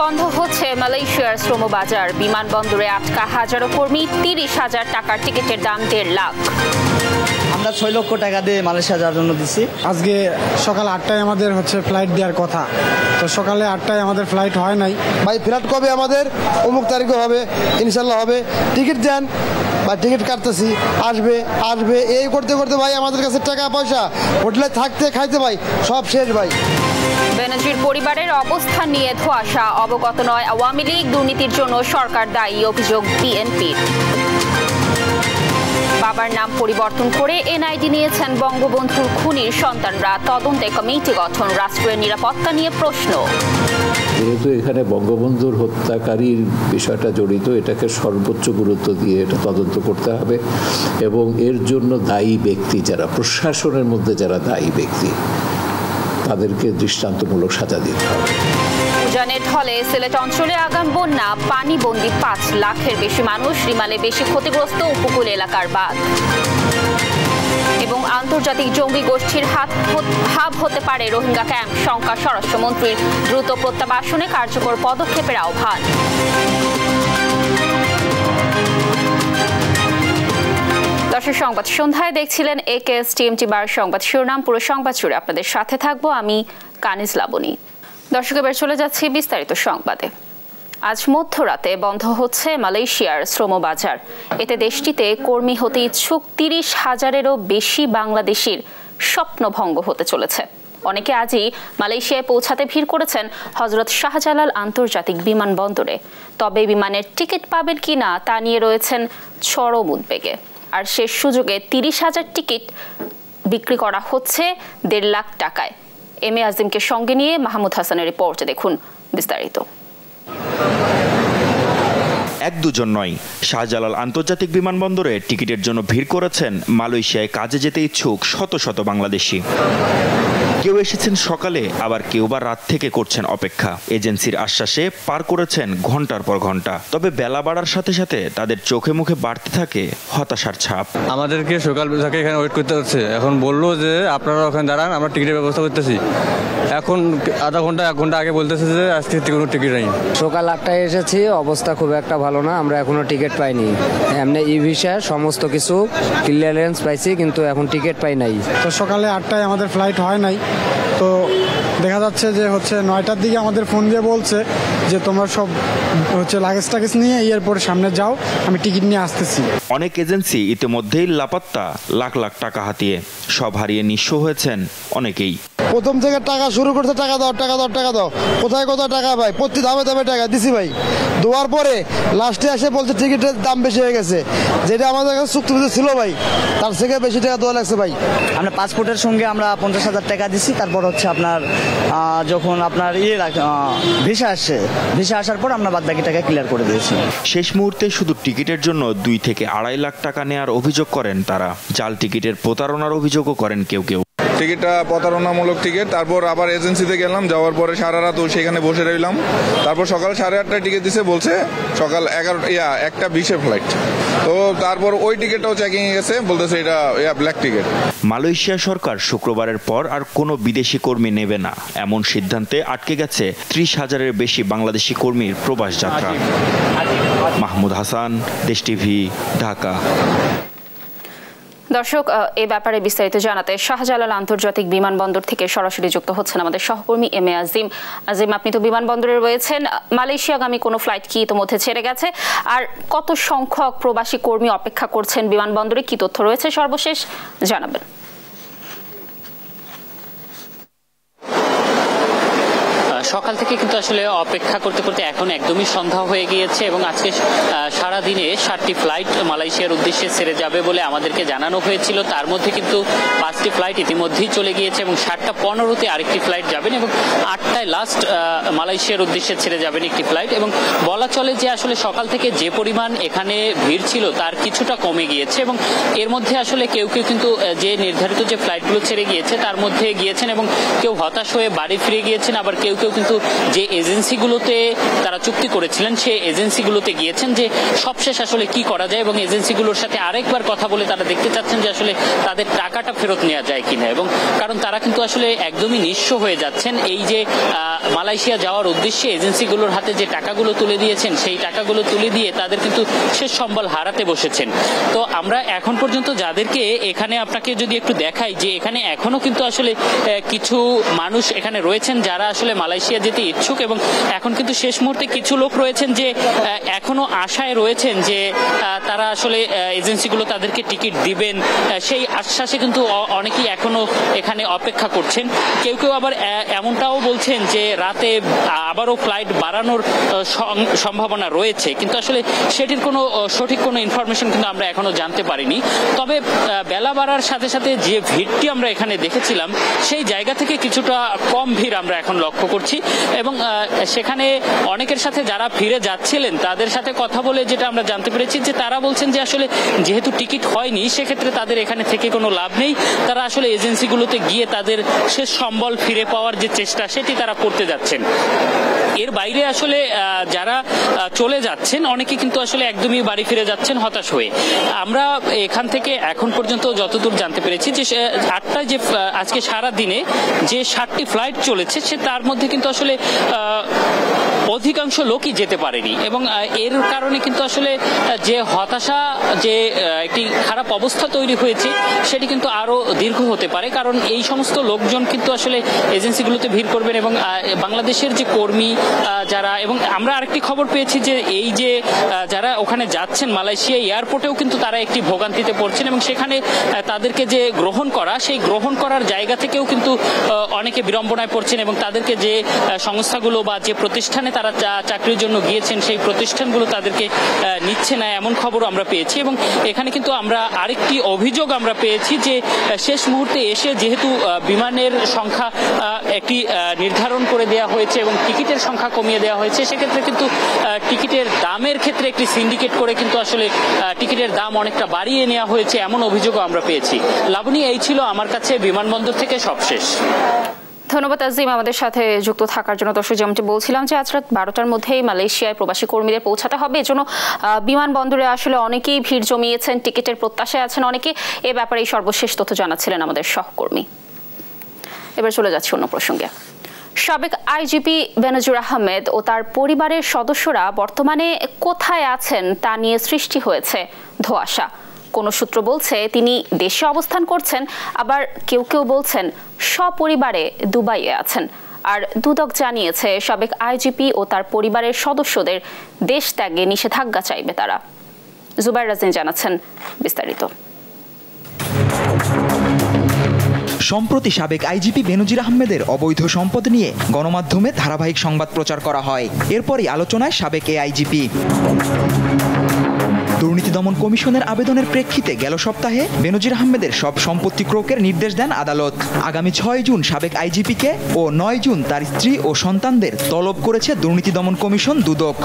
বন্ধ হচ্ছে মালয়েশিয়ার শ্রমবাজার। বিমানবন্দরে আটকা হাজারো কর্মী, 30,000 টাকার টিকিটের দাম 1.5 লাখ। আমরা 6 লক্ষ টাকা দিয়ে মালয়েশিয়া যাওয়ার জন্য দিচ্ছি। আজকে সকাল 8টায় আমাদের ফ্লাইট দেওয়ার কথা, তো সকালে 8টায় আমাদের ফ্লাইট হয় নাই। ভাই ফ্লাইট কবে আমাদের? অমুক তারিখে হবে, ইনশাল্লাহ হবে। টিকিট দেন বা টিকিট কাটতেছি, আসবে আসবে এই করতে করতে ভাই আমাদের কাছে টাকা পয়সা হোটেলে থাকতে খাইতে ভাই সব শেষ ভাই। বেনজির পরিবারের অবস্থান নিয়ে ধোঁয়াশা, অবগত নয় আওয়ামী লীগ, দুর্নীতির জন্য সরকার দায়ী, অভিযোগ বিএনপির। বাবার নাম পরিবর্তন করে এনআইডি নিয়েছেন বঙ্গবন্ধুর খুনির সন্তানরা, তদন্তে কমিটি গঠন, রাষ্ট্রের নিরাপত্তা নিয়ে প্রশ্ন। যেহেতু এখানে বঙ্গবন্ধুর হত্যাকারীর বিষয়টা জড়িত, এটাকে সর্বোচ্চ গুরুত্ব দিয়ে এটা তদন্ত করতে হবে এবং এর জন্য দায়ী ব্যক্তি যারা, প্রশাসনের মধ্যে যারা দায়ী ব্যক্তি, তাদেরকে দৃষ্টান্তমূলক সাজা দিতে হবে। উজানের ঢলে সিলেট অঞ্চলে আগাম বন্যা, পানিবন্দী 5 লাখের বেশি মানুষ, রিমালে বেশি ক্ষতিগ্রস্ত উপকূল এলাকার বাঁধ। এবং আন্তর্জাতিক জঙ্গি গোষ্ঠীর হাব হতে পারে রোহিঙ্গা ক্যাম্প, শঙ্কা স্বরাষ্ট্রমন্ত্রীর, দ্রুত প্রত্যাবাসনে কার্যকর পদক্ষেপের আহ্বান। দর্শক, সংবাদ সন্ধ্যায় দেখছিলেন একেএস টিএমটি বার সংবাদ শিরোনাম। পুরো সংবাদ জুড়ে আপনাদের সাথে থাকবো আমি কানিজ লাবণী। দর্শক, এবার চলে যাচ্ছি বিস্তারিত সংবাদে। আজ মধ্যরাতে বন্ধ হচ্ছে মালয়েশিয়ার শ্রমবাজার। এতে দেশটিতে কর্মী হতে ইচ্ছুক 30,000-এরও বেশি বাংলাদেশির স্বপ্নভঙ্গ হতে চলেছে। অনেকে আজই মালয়েশিয়ায় পৌঁছাতে ভিড় করেছেন হজরত শাহজালাল আন্তর্জাতিক বিমানবন্দরে। তবে বিমানের টিকিট পাবেন কিনা তা নিয়ে রয়েছেন চরম উদ্বেগে। আর শেষ সুযোগে 30,000 টিকিট বিক্রি করা হচ্ছে 1.5 লাখ টাকায়। এম এ আজিমকে সঙ্গে নিয়ে মাহমুদ হাসানের রিপোর্টে দেখুন বিস্তারিত। এক দুজন নয়, শাহজালাল আন্তর্জাতিক বিমানবন্দরে টিকিটের জন্য ভিড় করেছেন মালয়েশিয়ায় কাজে যেতে ইচ্ছুক শত শত বাংলাদেশি। কেউ এসেছেন সকালে, আবার কেউ বা রাত থেকে করছেন অপেক্ষা। এজেন্সির আশ্বাসে পার করেছেন ঘন্টার পর ঘন্টা। তবে বেলা বাড়ার সাথে সাথে তাদের চোখে মুখে বাড়তে থাকে হতাশার ছাপ। আমাদেরকে সকাল থেকে এখানে ওয়েট করতে হচ্ছে। এখন বললো যে আপনারা ওখানে দাঁড়ান, আমরা টিকিটের ব্যবস্থা করতেছি। এখন আধা ঘন্টা 1 ঘন্টা আগে বলতেছে যে আজকে কোনো টিকিট নেই। সকাল 8টায় এসেছি, অবস্থা খুব একটা ভালো না, আমরা এখনো টিকিট পাইনি। এমনি ই ভিসা সমস্ত কিছু ক্লিয়ারেন্স পাইছি, কিন্তু এখন টিকিট পাই নাই। তো সকালে 8টায় আমাদের ফ্লাইট হয় নাই, তো দেখা যাচ্ছে যে 9টার দিকে আমাদের ফোন দিয়ে বলছে যে তোমরা সব লাগেজ টাগেজ নিয়ে এয়ারপোর্টের সামনে যাও, আমি টিকিট নিয়ে আসতেছি। অনেক এজেন্সি ইতিমধ্যেই লাপাত্তা, লাখ লাখ টাকা হাতিয়ে। সব হারিয়ে নিঃস্ব হয়েছেন অনেকেই। প্রথম থেকে টাকা শুরু করতে টাকা দাও টাকা দাও টাকা দাও, কোথায় কোথায় টাকা ভাই, প্রতি ধাপে ধাপে টাকা দিছি ভাই। দেওয়ার পরে লাস্টে এসে বলছে টিকিটের দাম বেশি হয়ে গেছে, যেটা আমাদের কাছে চুক্তিতে ছিল ভাই, তার থেকে বেশি টাকা দেওয়া লাগছে ভাই। আমরা পাসপোর্টের সঙ্গে আমরা 50,000 টাকা দিছি। তারপর আপনার যখন আপনার ভিসা আসছে, ভিসা আসার পর আমরা বাদ বাকি টাকা ক্লিয়ার করে দিয়েছি। শেষ মুহূর্তে শুধু টিকিটের জন্য 2 থেকে 2.5 লাখ টাকা নেওয়ার অভিযোগ করেন তারা। জাল টিকিটের প্রতারণার অভিযোগও করেন কেউ কেউ। টিকিটটা প্রতারণামূলক টিকিট। তারপর আবার এজেন্সিতে গেলাম, যাওয়ার পরে সারা রাত সেখানে বসে রইলাম। তারপর সকাল 8:30টায় টিকিট দিছে, বলছে সকাল 1:20 ফ্লাইট। তো তারপর ওই টিকিটটাও চেকিং এ গেছে, বলতেছে এটা ব্ল্যাক টিকিট। মালয়েশিয়া সরকার শুক্রবারের পর আর কোনো বিদেশি কর্মী নেবে না, এমন সিদ্ধান্তে আটকে গেছে 30,000-এর বেশি বাংলাদেশি কর্মীর প্রবাস যাত্রা। মাহমুদ হাসান, দেশ টিভি, ঢাকা। দর্শক, এই ব্যাপারে বিস্তারিত জানাতে শাহজালাল আন্তর্জাতিক বিমানবন্দর থেকে সরাসরি যুক্ত হচ্ছেন আমাদের সহকর্মী এম এ আজিম। আজিম, আপনি তো বিমানবন্দরে রয়েছেন, মালয়েশিয়াগামী কোনো ফ্লাইট কি ইতিমধ্যে ছেড়ে গেছে? আর কত সংখ্যক প্রবাসী কর্মী অপেক্ষা করছেন বিমানবন্দরে, কি তথ্য রয়েছে সর্বশেষ জানাবেন। সকাল থেকে কিন্তু আসলে অপেক্ষা করতে করতে এখন একদমই সন্ধ্যা হয়ে গিয়েছে এবং আজকে সারা দিনে 7টি ফ্লাইট মালয়েশিয়ার উদ্দেশ্যে ছেড়ে যাবে বলে আমাদেরকে জানানো হয়েছিল। তার মধ্যে কিন্তু 5টি ফ্লাইট ইতিমধ্যেই চলে গিয়েছে এবং 7:15-তে আরেকটি ফ্লাইট যাবেন এবং 8টায় লাস্ট মালয়েশিয়ার উদ্দেশ্যে ছেড়ে যাবেন একটি ফ্লাইট। এবং বলা চলে যে আসলে সকাল থেকে যে পরিমাণ এখানে ভিড় ছিল তার কিছুটা কমে গিয়েছে এবং এর মধ্যে আসলে কেউ কেউ কিন্তু যে নির্ধারিত যে ফ্লাইটগুলো ছেড়ে গিয়েছে তার মধ্যে গিয়েছেন এবং কেউ হতাশ হয়ে বাড়ি ফিরে গিয়েছেন, আবার কেউ কেউ কিন্তু যে এজেন্সিগুলোতে তারা চুক্তি করেছিলেন সেই এজেন্সিগুলোতে গিয়েছেন যে সবশেষ আসলে কি করা যায়, এবং এজেন্সিগুলোর সাথে আরেকবার কথা বলে তারা দেখতে চাচ্ছেন যে আসলে তাদের টাকাটা ফেরত নেওয়া যায় কিনা। এবং কারণ তারা কিন্তু আসলে একদমই নিঃস্ব হয়ে যাচ্ছেন। এই যে মালয়েশিয়া যাওয়ার উদ্দেশ্যে এজেন্সিগুলোর হাতে যে টাকাগুলো তুলে দিয়েছেন সেই টাকাগুলো তুলে দিয়ে তাদের কিন্তু শেষ সম্বল হারাতে বসেছেন। তো আমরা এখন পর্যন্ত যাদেরকে এখানে আপনাকে যদি একটু দেখাই যে এখানে এখনো কিন্তু আসলে কিছু মানুষ এখানে রয়েছেন যারা আসলে মালয়েশিয়া যেতে ইচ্ছুক, এবং এখন কিন্তু শেষ মুহূর্তে কিছু লোক রয়েছেন যে এখনো আশায় রয়েছেন যে তারা আসলে এজেন্সিগুলো তাদেরকে টিকিট দিবেন, সেই আশ্বাসে কিন্তু অনেকেই এখনো এখানে অপেক্ষা করছেন। কেউ কেউ আবার এমনটাও বলছেন যে রাতে আবারও ফ্লাইট বাড়ানোর সম্ভাবনা রয়েছে, কিন্তু আসলে সেটির কোনো সঠিক কোনো ইনফরমেশন কিন্তু আমরা এখনো জানতে পারিনি। তবে বেলা বাড়ার সাথে সাথে যে ভিড়টি আমরা এখানে দেখেছিলাম সেই জায়গা থেকে কিছুটা কম ভিড় আমরা এখন লক্ষ্য করছি, এবং সেখানে অনেকের সাথে যারা ফিরে যাচ্ছিলেন তাদের সাথে কথা বলে যেটা আমরা জানতে পেরেছি যে তারা বলছেন যে আসলে যেহেতু টিকিট হয়নি সেক্ষেত্রে তাদের এখানে থেকে কোনো লাভ নেই, তারা আসলে এজেন্সিগুলোতে গিয়ে তাদের শেষ সম্বল ফিরে পাওয়ার যে চেষ্টা সেটি তারা করতে যাচ্ছেন। এর বাইরে আসলে যারা চলে যাচ্ছেন অনেকে কিন্তু আসলে একদমই বাড়ি ফিরে যাচ্ছেন হতাশ হয়ে। আমরা এখান থেকে এখন পর্যন্ত যতদূর জানতে পেরেছি যে 8টায় যে আজকে সারা দিনে যে 7টি ফ্লাইট চলেছে সে তার মধ্যে কিন্তু আসলে অধিকাংশ লোকই যেতে পারেনি, এবং এর কারণে কিন্তু আসলে যে হতাশা, যে একটি খারাপ অবস্থা তৈরি হয়েছে সেটি কিন্তু আরো দীর্ঘ হতে পারে। কারণ এই সমস্ত লোকজন কিন্তু আসলে এজেন্সিগুলোতে ভিড় করবেন, এবং বাংলাদেশের যে কর্মী যারা, এবং আমরা আরেকটি খবর পেয়েছি যে এই যে যারা ওখানে যাচ্ছেন মালয়েশিয়া এয়ারপোর্টেও কিন্তু তারা একটি ভোগান্তিতে পড়ছেন, এবং সেখানে তাদেরকে যে গ্রহণ করা সেই গ্রহণ করার জায়গা থেকেও কিন্তু অনেকে বিড়ম্বনায় পড়ছেন, এবং তাদেরকে যে সংস্থাগুলো বা যে প্রতিষ্ঠানে তারা চাকরির জন্য গিয়েছেন সেই প্রতিষ্ঠানগুলো তাদেরকে নিচ্ছে না এমন খবরও আমরা পেয়েছি। এবং এখানে কিন্তু আমরা আরেকটি অভিযোগ আমরা পেয়েছি যে শেষ মুহূর্তে এসে যেহেতু বিমানের সংখ্যা একটি নির্ধারণ করে দেওয়া হয়েছে এবং টিকিটের সংখ্যা কমিয়ে দেওয়া হয়েছে, সেক্ষেত্রে কিন্তু টিকিটের দামের ক্ষেত্রে একটি সিন্ডিকেট করে কিন্তু আসলে টিকিটের দাম অনেকটা বাড়িয়ে নেওয়া হয়েছে এমন অভিযোগও আমরা পেয়েছি। লাবণী, এই ছিল আমার কাছে বিমানবন্দর থেকে সবশেষ। ধন্যবাদ আজিম আমাদের সাথে যুক্ত থাকার জন্য। দর্শক, যেমনটি বলছিলাম যে আজ রাত 12টার মধ্যেই মালয়েশিয়ায় প্রবাসী কর্মীদের পৌঁছাতে হবে, এজন্য বিমানবন্দরে আসলে অনেকেই ভিড় জমিয়েছেন, টিকিটের প্রত্যাশায় আছেন অনেকে। এ ব্যাপারে সর্বশেষ তথ্য জানাচ্ছিলেন আমাদের সহকর্মী। এবার চলে যাচ্ছি অন্য প্রসঙ্গে। সাবেক আইজিপি বেনজির আহমেদ ও তার পরিবারের সদস্যরা বর্তমানে কোথায় আছেন তা নিয়ে সৃষ্টি হয়েছে ধোঁয়াশা। কোন সূত্র বলছে তিনি দেশে অবস্থান করছেন, আবার কেউ কেউ বলছেন সপরিবারে দুবাইয়ে আছেন। আর দুদক জানিয়েছে সাবেক আইজিপি ও তার পরিবারের সদস্যদের দেশ ত্যাগে নিষেধাজ্ঞা চাইবে তারা। জুবাইর রাজিন জানাচ্ছেন বিস্তারিত। সম্প্রতি সাবেক আইজিপি বেনজির আহমেদের অবৈধ সম্পদ নিয়ে গণমাধ্যমে ধারাবাহিক সংবাদ প্রচার করা হয়। এরপরই আলোচনায় সাবেক এ আইজিপি। দুর্নীতি দমন কমিশনের আবেদনের প্রেক্ষিতে গেল সপ্তাহে বেনজির আহমেদের সব সম্পত্তি ক্রোকের নির্দেশ দেন আদালত। আগামী 6 জুন সাবেক আইজিপিকে ও 9 জুন তার স্ত্রী ও সন্তানদের তলব করেছে দুর্নীতি দমন কমিশন দুদক।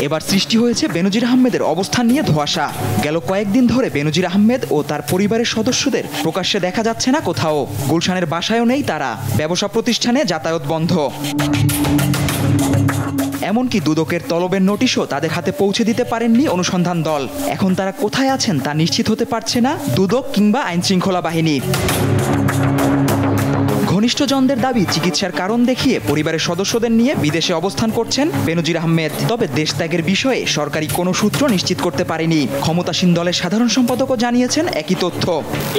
এবার সৃষ্টি হয়েছে বেনজির আহমেদের অবস্থান নিয়ে ধোঁয়াশা। গেল কয়েকদিন ধরে বেনজির আহমেদ ও তার পরিবারের সদস্যদের প্রকাশ্যে দেখা যাচ্ছে না কোথাও। গুলশানের বাসায়ও নেই তারা, ব্যবসা প্রতিষ্ঠানে যাতায়াত বন্ধ। এমনকি দুদকের তলবের নোটিশও তাদের হাতে পৌঁছে দিতে পারেননি অনুসন্ধান দল। এখন তারা কোথায় আছেন তা নিশ্চিত হতে পারছে না দুদক কিংবা আইনশৃঙ্খলা বাহিনী। ঘনিষ্ঠজনদের দাবি চিকিৎসার কারণ দেখিয়ে পরিবারের সদস্যদের নিয়ে বিদেশে অবস্থান করছেন বেনজির আহমেদ। তবে দেশ ত্যাগের বিষয়ে সরকারি কোনো সূত্র নিশ্চিত করতে পারেনি। ক্ষমতাসীন দলের সাধারণ সম্পাদকও জানিয়েছেন একই তথ্য।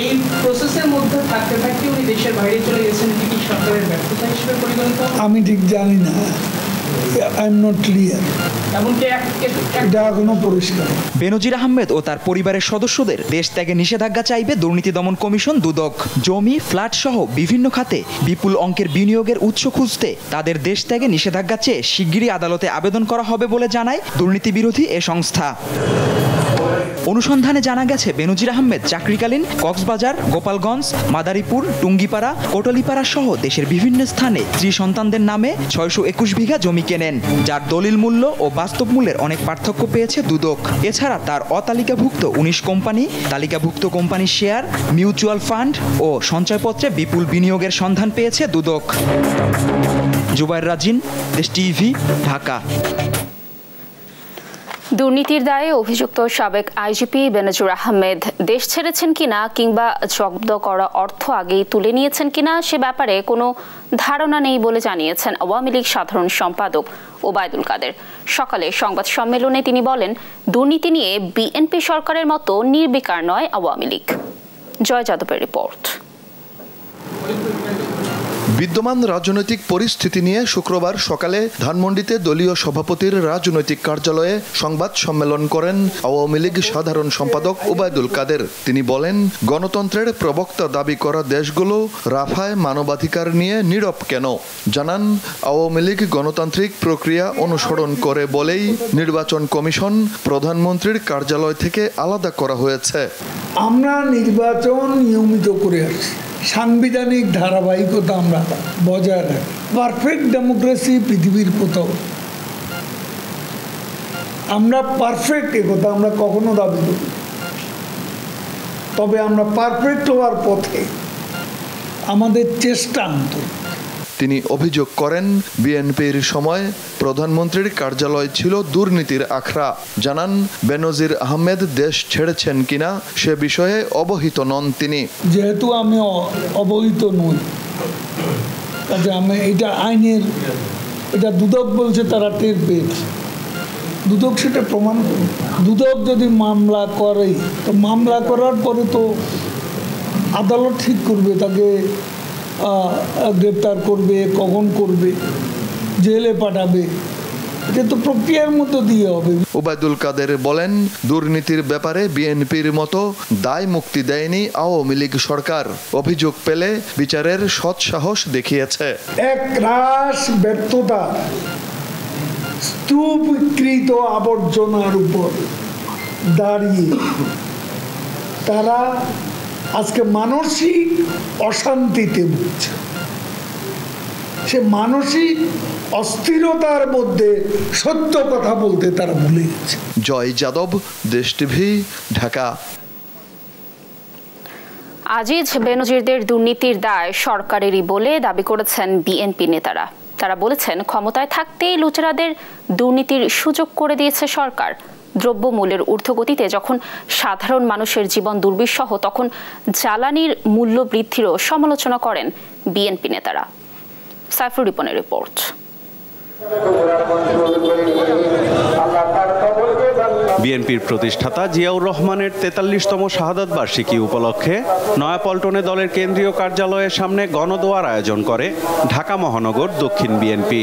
এই প্রসেসের মধ্যে থাকতে থাকতে উনি দেশের বাইরে চলে গেছেন, কি সরকারের ব্যর্থতা হিসেবে পরিগণিত? আমি ঠিক জানি না, আই এম নট ক্লিয়ার। বেনজির আহমেদ ও তার পরিবারের সদস্যদের দেশ ত্যাগে নিষেধাজ্ঞা চাইবে দুর্নীতি দমন কমিশন দুদক। জমি, ফ্ল্যাট সহ বিভিন্ন খাতে বিপুল অঙ্কের বিনিয়োগের উৎস খুঁজতে তাদের দেশ ত্যাগে নিষেধাজ্ঞা চেয়ে শিগগিরই আদালতে আবেদন করা হবে বলে জানায় দুর্নীতি বিরোধী এ সংস্থা। অনুসন্ধানে জানা গেছে বেনজির আহমেদ চাকরিকালীন কক্সবাজার, গোপালগঞ্জ, মাদারীপুর, টুঙ্গিপাড়া, কোটলিপাড়া সহ দেশের বিভিন্ন স্থানে স্ত্রী সন্তানদের নামে 621 বিঘা জমি কেনেন, যার দলিল মূল্য ও বাস্তব মূল্যের অনেক পার্থক্য পেয়েছে দুদক। এছাড়া তার অতালিকাভুক্ত 19 কোম্পানি, তালিকাভুক্ত কোম্পানির শেয়ার, মিউচুয়াল ফান্ড ও সঞ্চয়পত্রে বিপুল বিনিয়োগের সন্ধান পেয়েছে দুদক। জুবায়ের রাজিন, দেশ টিভি, ঢাকা। দুর্নীতির দায়ে অভিযুক্ত সাবেক আইজিপি বেনজির আহমেদ দেশ ছেড়েছেন কিনা কিংবা জব্দ করা অর্থ আগেই তুলে নিয়েছেন কিনা সে ব্যাপারে কোনো ধারণা নেই বলে জানিয়েছেন আওয়ামী লীগ সাধারণ সম্পাদক ওবায়দুল কাদের। সকালে সংবাদ সম্মেলনে তিনি বলেন, দুর্নীতি নিয়ে বিএনপি সরকারের মতো নির্বিকার নয় আওয়ামী লীগ। জয় যাদবের রিপোর্ট। বিদ্যমান রাজনৈতিক পরিস্থিতি নিয়ে শুক্রবার সকালে ধানমন্ডিতে দলীয় সভাপতির রাজনৈতিক কার্যালয়ে সংবাদ সম্মেলন করেন আওয়ামী লীগ সাধারণ সম্পাদক ওবায়দুল কাদের। তিনি বলেন, গণতন্ত্রের প্রবক্তা দাবি করা দেশগুলো রাফায় মানবাধিকার নিয়ে নীরব কেন? জানান, আওয়ামী লীগ গণতান্ত্রিক প্রক্রিয়া অনুসরণ করে বলেই নির্বাচন কমিশন প্রধানমন্ত্রীর কার্যালয় থেকে আলাদা করা হয়েছে। আমরা নির্বাচন নিয়মিত করে আসছি, সাংবিধানিক ধারাবাহিকতা আমরা বজায় রাখি। পারফেক্ট ডেমোক্রেসি পৃথিবীর কোথাও আমরা পারফেক্ট, এ কথা আমরা কখনো দাবি করি, তবে আমরা পারফেক্ট হওয়ার পথে আমাদের চেষ্টা আনত। তিনি অভিযোগ করেন, বিএনপির সময় প্রধানমন্ত্রীর কার্যালয় ছিল দুর্নীতির আখড়া। জানান, বেনজির আহমেদ দেশ ছেড়েছেন কিনা সে বিষয়ে অবহিত নন তিনি। যেহেতু আমি অবহিত নই, কাজে আমি এটা আইনের, এটা দুদক বলছে, তারা টের পেয়েছে, দুদক সেটা প্রমাণ করবে। দুদক যদি মামলা করে, তো মামলা করার পরে তো আদালত ঠিক করবে তাকে গ্রেপ্তার করবে, কখন করবে, জেলে পাঠাবে, এটা তো প্রক্রিয়ার মধ্যে দিয়ে হবে। ওবায়দুল কাদের বলেন, দুর্নীতির ব্যাপারে বিএনপির মতো দায় মুক্তি দেয়নি আওয়ামী লীগ সরকার। অভিযোগ পেলে বিচারের সৎসাহস দেখিয়েছে। এক রাশ ব্যর্থতা স্তূপীকৃত আবর্জনার উপর দাঁড়িয়ে তারা আজকে মানসিক অশান্তিতে ভুগছে। সে মানসিক অস্থিরতার মধ্যে সত্য কথা বলতে তারা ভুলে গেছে। জয় যাদব, দেশ টিভি, ঢাকা। আজিজ বেনজিরদের দুর্নীতির দায় সরকারেরই বলে দাবি করেছেন বিএনপি নেতারা। তারা বলেছেন, ক্ষমতায় থাকতেই লুটেরাদের দুর্নীতির সুযোগ করে দিয়েছে সরকার। দ্রব্যমূল্যের ঊর্ধ্বগতিতে যখন সাধারণ মানুষের জীবন দুর্বিষহ, তখন জ্বালানির মূল্য বৃদ্ধিরও সমালোচনা করেন বিএনপি নেতারা। সাইফুর রিপনের রিপোর্ট। বিএনপির প্রতিষ্ঠাতা জিয়াউর রহমানের ৪৩তম শাহাদাত বার্ষিকী উপলক্ষে নয়াপল্টনে দলের কেন্দ্রীয় কার্যালয়ের সামনে গণদোয়ার আয়োজন করে ঢাকা মহানগর দক্ষিণ বিএনপি।